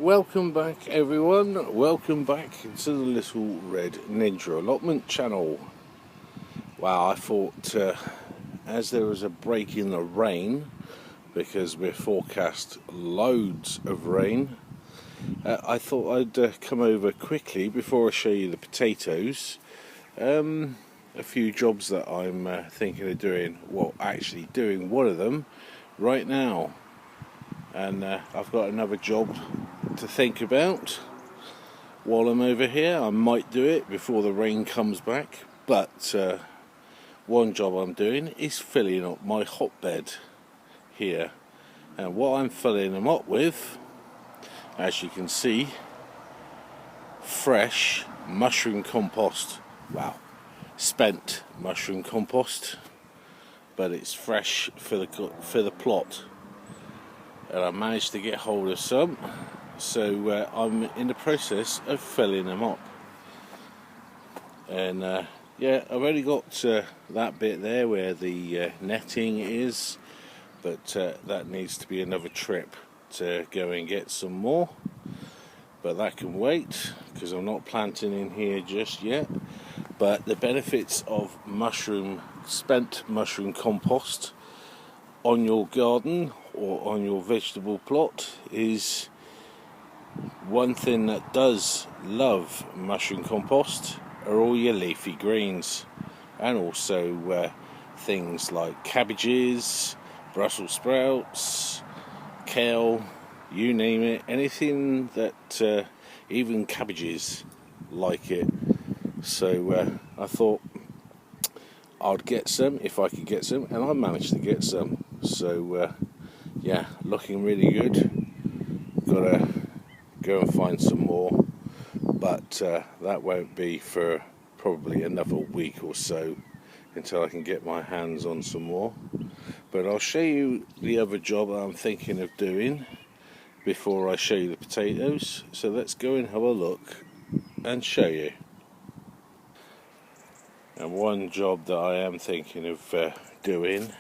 Welcome back everyone, welcome back to the Little Red Ninja Allotment channel. Wow, I thought as there was a break in the rain, because we're forecast loads of rain, I thought I'd come over quickly before I show you the potatoes. A few jobs that I'm thinking of doing, well actually doing one of them right now. And I've got another job to think about while I'm over here. I might do it before the rain comes back, but one job I'm doing is filling up my hotbed here. And what I'm filling them up with, as you can see, fresh mushroom compost. Wow, spent mushroom compost, but it's fresh for the plot. And I managed to get hold of some, so I'm in the process of filling them up. And yeah, I've only got that bit there where the netting is, but that needs to be another trip to go and get some more. But that can wait, because I'm not planting in here just yet. But the benefits of spent mushroom compost on your garden or on your vegetable plot is one thing that does love mushroom compost are all your leafy greens, and also things like cabbages, Brussels sprouts, kale, you name it, anything that even cabbages like it. So I thought I'd get some if I could get some, and I managed to get some. So yeah, looking really good. Gotta go and find some more, but that won't be for probably another week or so until I can get my hands on some more. But I'll show you the other job I'm thinking of doing before I show you the potatoes. So let's go and have a look and show you. And one job that I am thinking of doing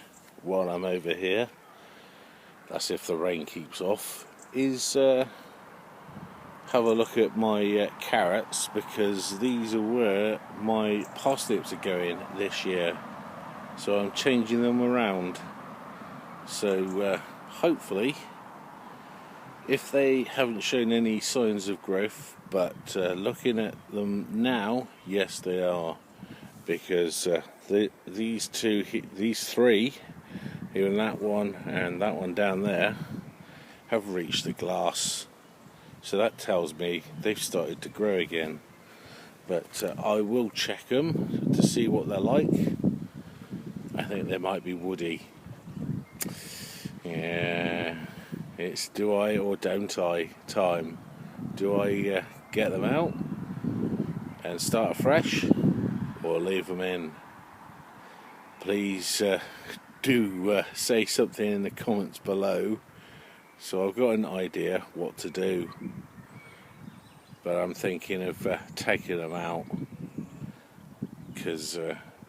while I'm over here, that's if the rain keeps off, is have a look at my carrots, because these are where my parsnips are going this year. So I'm changing them around. So hopefully, if they haven't shown any signs of growth, but looking at them now, yes they are. Because these three, even that one and that one down there, have reached the glass. So that tells me they've started to grow again. But I will check them to see what they're like. I think they might be woody. Yeah, it's do I or don't I time. Do I get them out and start afresh, or leave them in? Please do say something in the comments below, so I've got an idea what to do. But I'm thinking of taking them out, because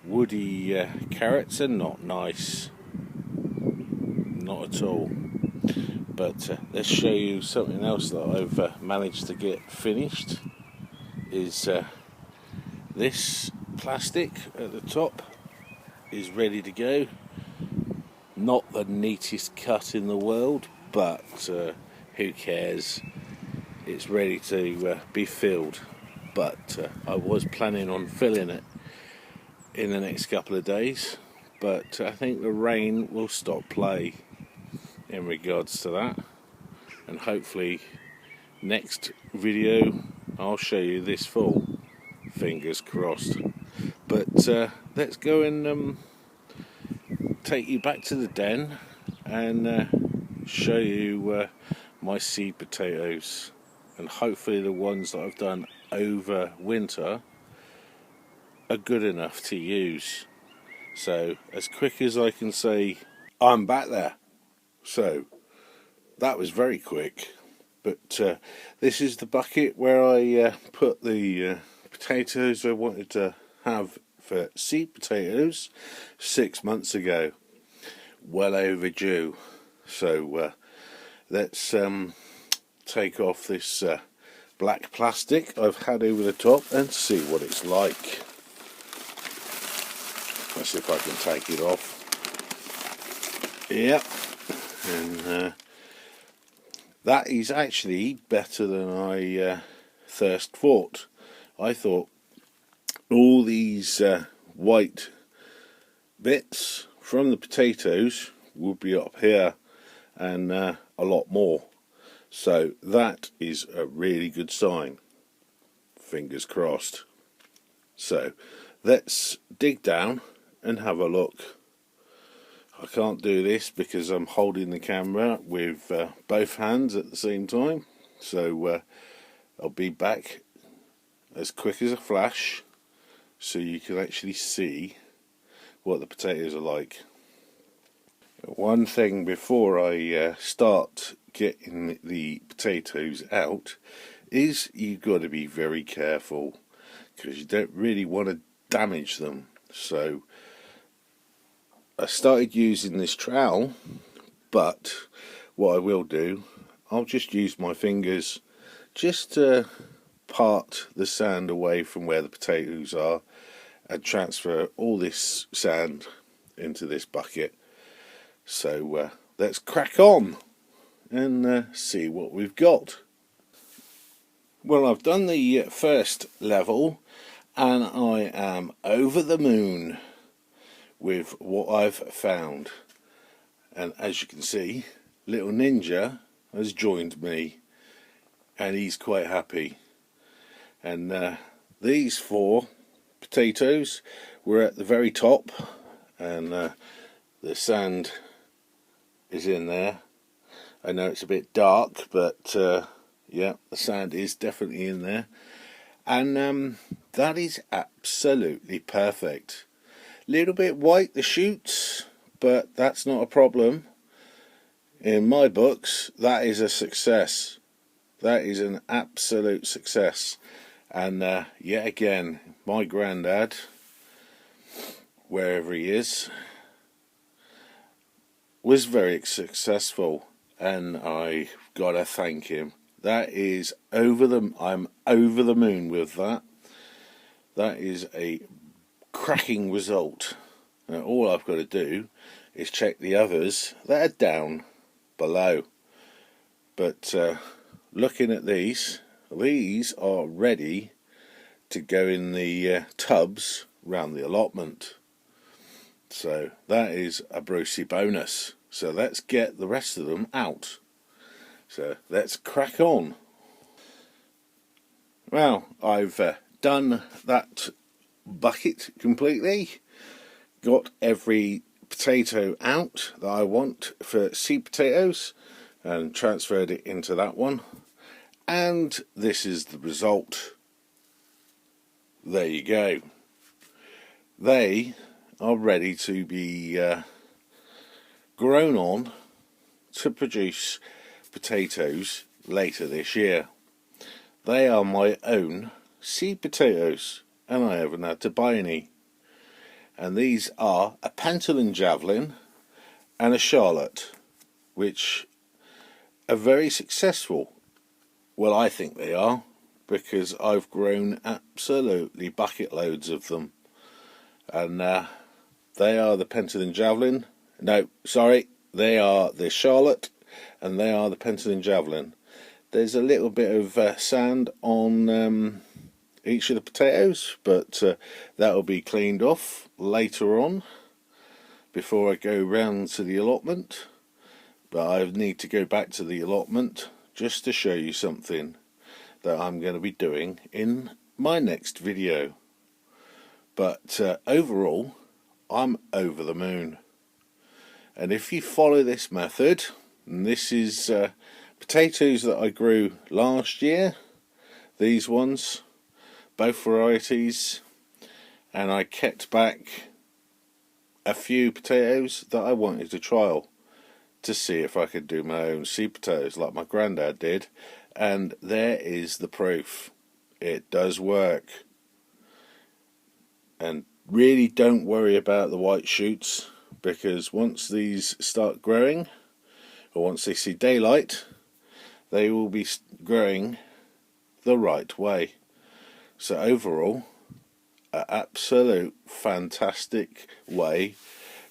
woody carrots are not nice, not at all. But let's show you something else that I've managed to get finished. Is this plastic at the top is ready to go. Not the neatest cut in the world, but who cares? It's ready to be filled. But I was planning on filling it in the next couple of days, but I think the rain will stop play in regards to that, and hopefully next video I'll show you this full, fingers crossed. But let's go and take you back to the den and show you my seed potatoes, and hopefully the ones that I've done over winter are good enough to use. So as quick as I can say, I'm back there. So that was very quick. But this is the bucket where I put the potatoes I wanted to have for seed potatoes 6 months ago. Well overdue. So let's take off this black plastic I've had over the top and see what it's like. Let's see if I can take it off. Yep, and that is actually better than I first thought. I thought all these white bits from the potatoes would be up here and a lot more. So that is a really good sign. Fingers crossed. So let's dig down and have a look. I can't do this because I'm holding the camera with both hands at the same time. So I'll be back as quick as a flash so you can actually see what the potatoes are like. One thing before I start getting the potatoes out is you've got to be very careful because you don't really want to damage them. So I started using this trowel, but what I will do, I'll just use my fingers just to part the sand away from where the potatoes are and transfer all this sand into this bucket. So let's crack on and see what we've got. Well, I've done the first level and I am over the moon with what I've found. And as you can see, little Ninja has joined me and he's quite happy. And these 4 potatoes were at the very top, and the sand is in there. I know it's a bit dark, but yeah, the sand is definitely in there, and that is absolutely perfect. Little bit white, the shoots, but that's not a problem. In my books, that is a success. That is an absolute success. And yet again, my granddad, wherever he is, was very successful, and I gotta thank him. That is I'm over the moon with that. That is a cracking result. Now all I've got to do is check the others that are down below. But looking at these are ready to go in the tubs round the allotment. So that is a Brucey bonus. So let's get the rest of them out. So let's crack on. Well, I've done that bucket completely. Got every potato out that I want for seed potatoes and transferred it into that one. And this is the result. There you go. They are ready to be grown on to produce potatoes later this year. They are my own seed potatoes and I haven't had to buy any. And these are a Pentland Javelin and a Charlotte, which are very successful. Well, I think they are, because I've grown absolutely bucket loads of them. And they are the Pentland Javelin. No, sorry, they are the Charlotte and they are the Pentland Javelin. There's a little bit of sand on each of the potatoes, but that will be cleaned off later on before I go round to the allotment. But I need to go back to the allotment just to show you something that I'm going to be doing in my next video. But overall, I'm over the moon. And if you follow this method, and this is potatoes that I grew last year, these ones, both varieties, and I kept back a few potatoes that I wanted to trial to see if I could do my own seed potatoes like my granddad did, and there is the proof. It does work. And really don't worry about the white shoots, because once these start growing, or once they see daylight, they will be growing the right way. So overall, an absolute fantastic way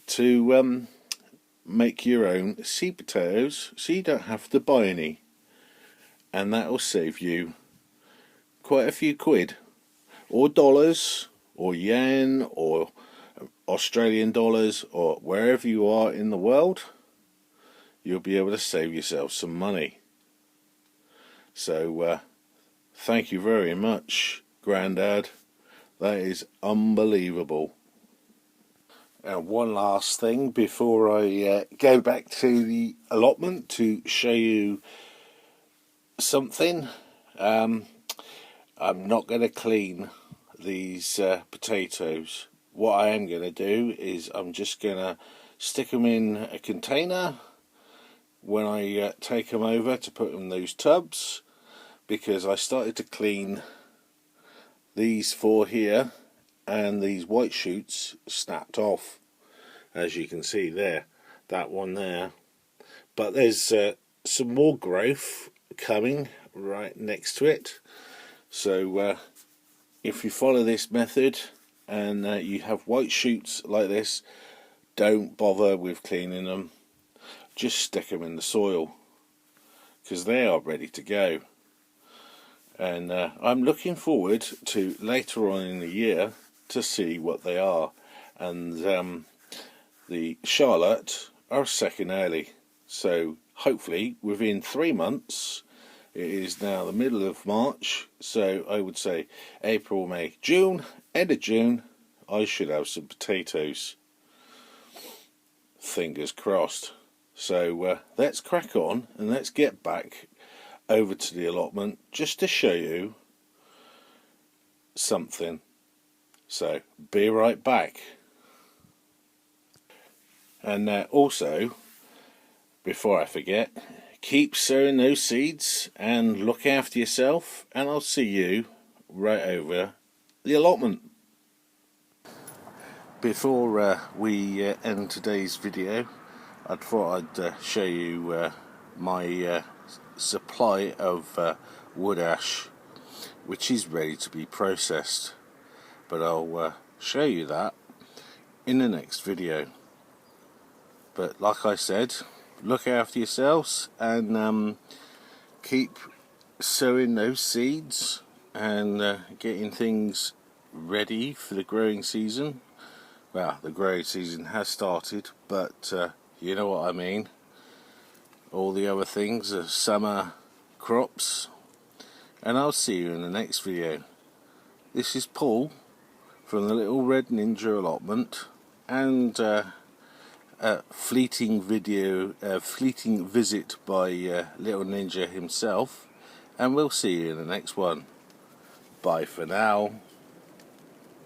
to make your own seed potatoes, so you don't have to buy any, and that will save you quite a few quid, or dollars, or yen, or Australian dollars, or wherever you are in the world. You'll be able to save yourself some money. So thank you very much, Grandad. That is unbelievable. And one last thing before I go back to the allotment to show you something. I'm not going to clean these potatoes. What I am going to do is I'm just going to stick them in a container when I take them over to put them in those tubs, because I started to clean these four here, and these white shoots snapped off, as you can see there, that one there. But there's some more growth coming right next to it. So if you follow this method and you have white shoots like this, don't bother with cleaning them. Just stick them in the soil, because they are ready to go. And I'm looking forward to later on in the year to see what they are. And the Charlotte are second early, so hopefully within 3 months, it is now the middle of March, so I would say April, May, June, end of June, I should have some potatoes. Fingers crossed. So let's crack on and let's get back over to the allotment just to show you something. So be right back. And also, before I forget, keep sowing those seeds and look after yourself, and I'll see you right over the allotment. Before we end today's video, I thought I'd show you my supply of wood ash, which is ready to be processed, but I'll show you that in the next video. But like I said, look after yourselves and keep sowing those seeds and getting things ready for the growing season. Well, the growing season has started, but you know what I mean. All the other things are summer crops. And I'll see you in the next video. This is Paul from the Little Red Ninja allotment, and a fleeting visit by Little Ninja himself, and we'll see you in the next one. Bye for now.